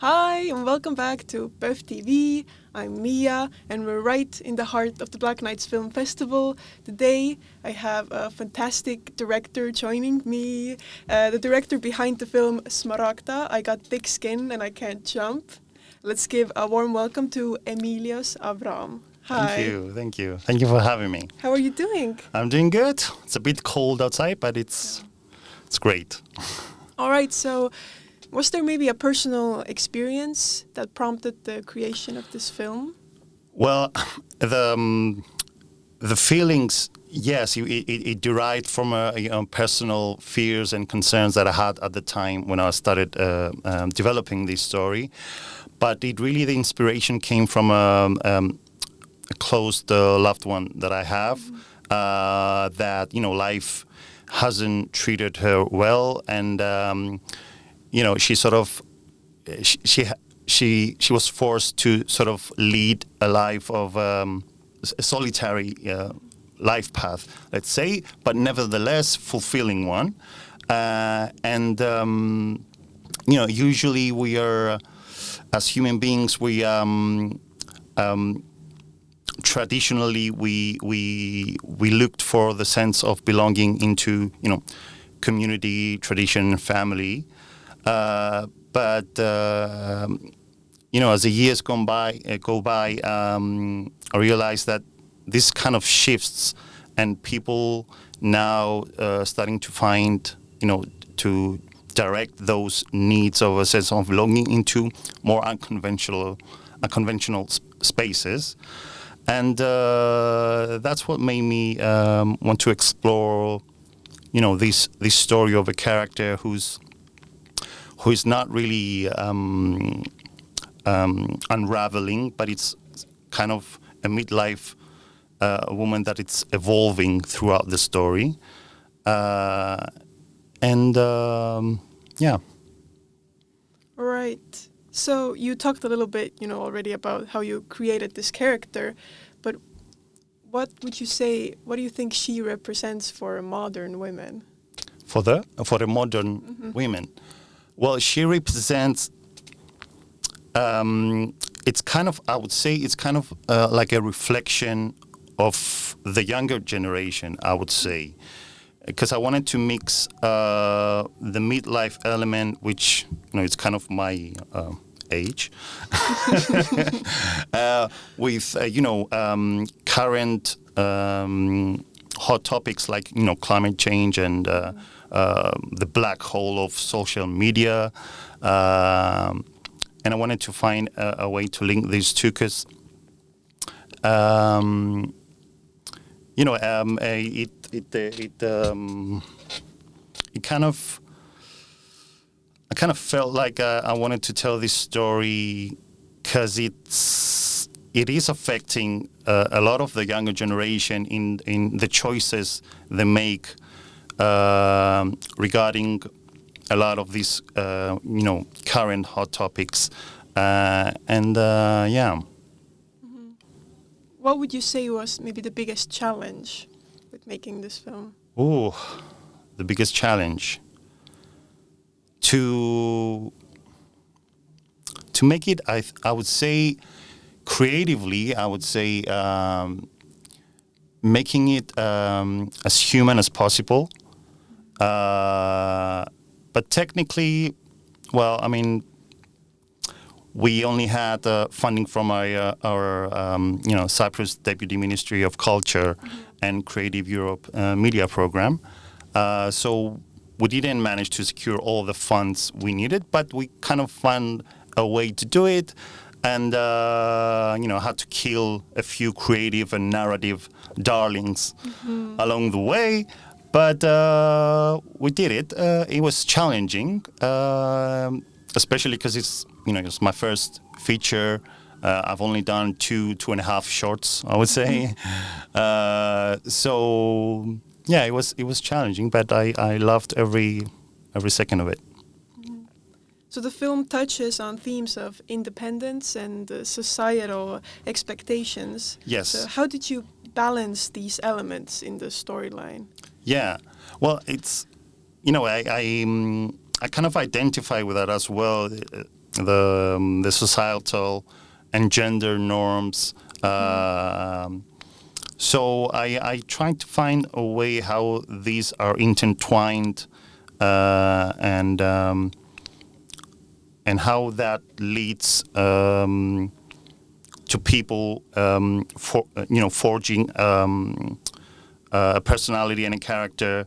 Hi, and welcome back to PÖFF TV. I'm Miia, and we're right in the heart of the Black Nights Film Festival. Today, I have a fantastic director joining me, the director behind the film Smaragda, I Got Thick Skin and I Can't Jump. Let's give a warm welcome to Emilios Avraam. Hi. Thank you. Thank you for having me. How are you doing? I'm doing good. It's a bit cold outside, but it's great. All right, so was there maybe a personal experience that prompted the creation of this film? Well, the feelings, yes, it derived from personal fears and concerns that I had at the time when I started developing this story. But the inspiration came from a close loved one that I have, that life hasn't treated her well, and she sort of she was forced to sort of lead a life of a solitary life path, let's say, but nevertheless fulfilling one. Usually we are, as human beings, we traditionally we looked for the sense of belonging into community, tradition, family. But as the years go by, I realized that this kind of shifts, and people now starting to find, to direct those needs of a sense of belonging into more unconventional spaces, and that's what made me want to explore, this story of a character who is not really unraveling, but it's kind of a midlife woman that it's evolving throughout the story. Right. So you talked a little bit, already about how you created this character, but what do you think she represents for modern women? For the modern women? Well, she represents, it's kind of like a reflection of the younger generation, I would say. Because I wanted to mix the midlife element, which, it's kind of my age, with, current hot topics like, climate change and the black hole of social media. And I wanted to find a way to link these two, because, I kind of felt like I wanted to tell this story because it is affecting a lot of the younger generation in the choices they make regarding a lot of these current hot topics, What would you say was maybe the biggest challenge with making this film? Oh, the biggest challenge to make it, I would say, creatively, I would say, making it as human as possible. But technically, well, I mean, we only had funding from our Cyprus Deputy Ministry of Culture and Creative Europe media program. So we didn't manage to secure all the funds we needed, but we kind of found a way to do it, and had to kill a few creative and narrative darlings along the way. But we did it. It was challenging, especially because it's my first feature. I've only done 2.5 shorts, I would say. So yeah, it was challenging, but I loved every second of it. So the film touches on themes of independence and societal expectations. Yes. So how did you balance these elements in the storyline? Yeah, well, it's I kind of identify with that as well. the societal and gender norms. So I tried to find a way how these are intertwined, and how that leads to people forging a personality and a character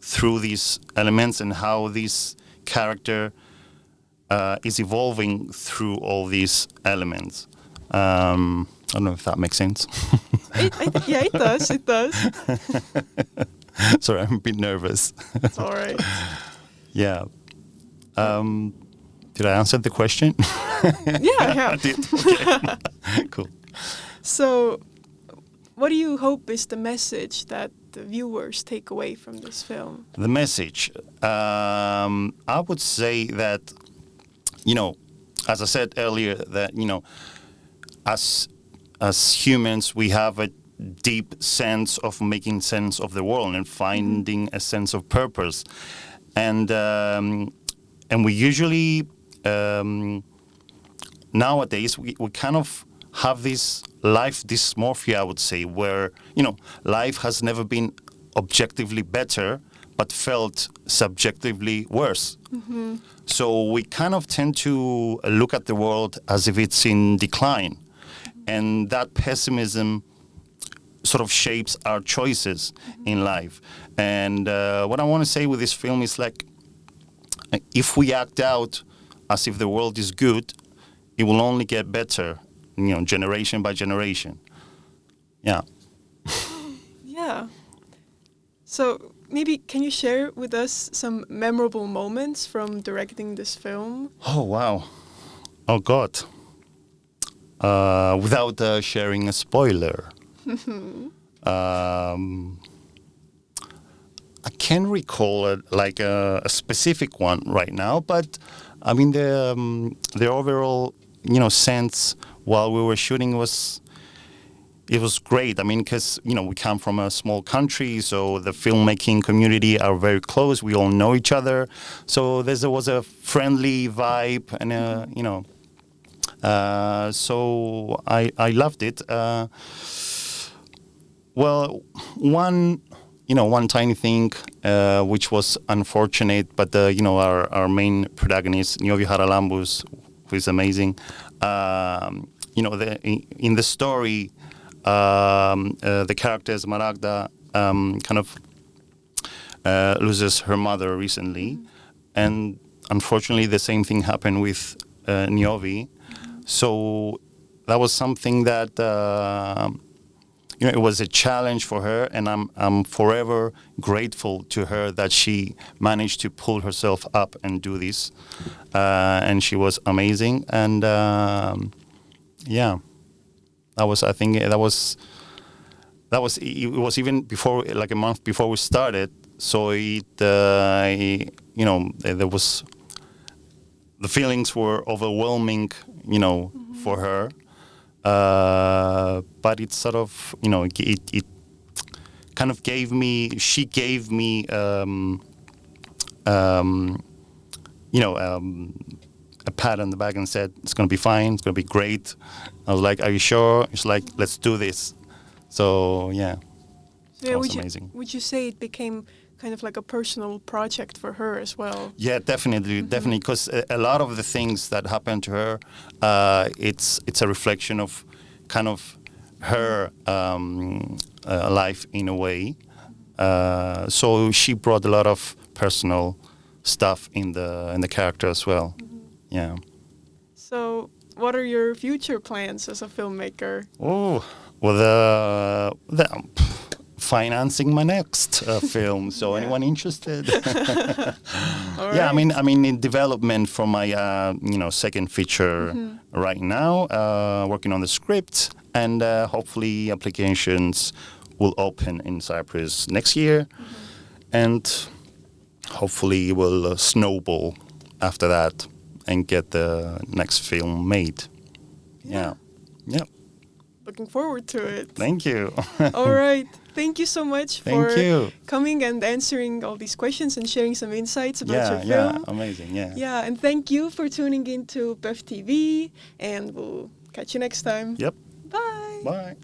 through these elements, and how this character is evolving through all these elements. I don't know if that makes sense. Yeah, it does. It does. Sorry, I'm a bit nervous. It's all right. Yeah. Did I answer the question? Yeah. I did. Okay. Cool. So, what do you hope is the message that the viewers take away from this film? The message, I would say that, as I said earlier, that as humans, we have a deep sense of making sense of the world and finding a sense of purpose, and we usually nowadays we kind of have this life dysmorphia, I would say, where life has never been objectively better but felt subjectively worse. Mm-hmm. So we kind of tend to look at the world as if it's in decline, and that pessimism sort of shapes our choices in life. And what I want to say with this film is, like, if we act out as if the world is good, it will only get better, generation by generation. Yeah. Yeah. So maybe can you share with us some memorable moments from directing this film? Oh, wow. Oh, God. Without sharing a spoiler. I can't recall a specific one right now, but I mean the overall sense while we were shooting was great. I mean, because we come from a small country, so the filmmaking community are very close. We all know each other, so there was a friendly vibe, and so I loved it. Well, one tiny thing, which was unfortunate, but our main protagonist, Niovi Haralambus, who is amazing. In the story, the character Smaragda kind of loses her mother recently, and unfortunately, the same thing happened with Niovi. So that was something that. It was a challenge for her, and I'm forever grateful to her that she managed to pull herself up and do this, and she was amazing. And yeah, I think it was even before, like a month before we started. So there was, the feelings were overwhelming, for her. But it sort of, it kind of she gave me, a pat on the back and said, it's going to be fine, it's going to be great. I was like, are you sure? She's like, let's do this. So, yeah, that was amazing. Would you say it became kind of like a personal project for her as well? Yeah, definitely, because a lot of the things that happened to her, it's a reflection of kind of her life in a way. So she brought a lot of personal stuff in the character as well. Yeah. So, what are your future plans as a filmmaker? Oh, well, financing my next film. So anyone interested? Right. Yeah, I mean, in development for my second feature right now. Working on the script, and hopefully applications will open in Cyprus next year, and hopefully will snowball after that and get the next film made. Yeah. Looking forward to it. Thank you. All right. Thank you so much for Thank you. coming and answering all these questions and sharing some insights about your Yeah, film. amazing. Yeah. Yeah, and thank you for tuning in to PÖFF TV, and we'll catch you next time. Yep. Bye. Bye.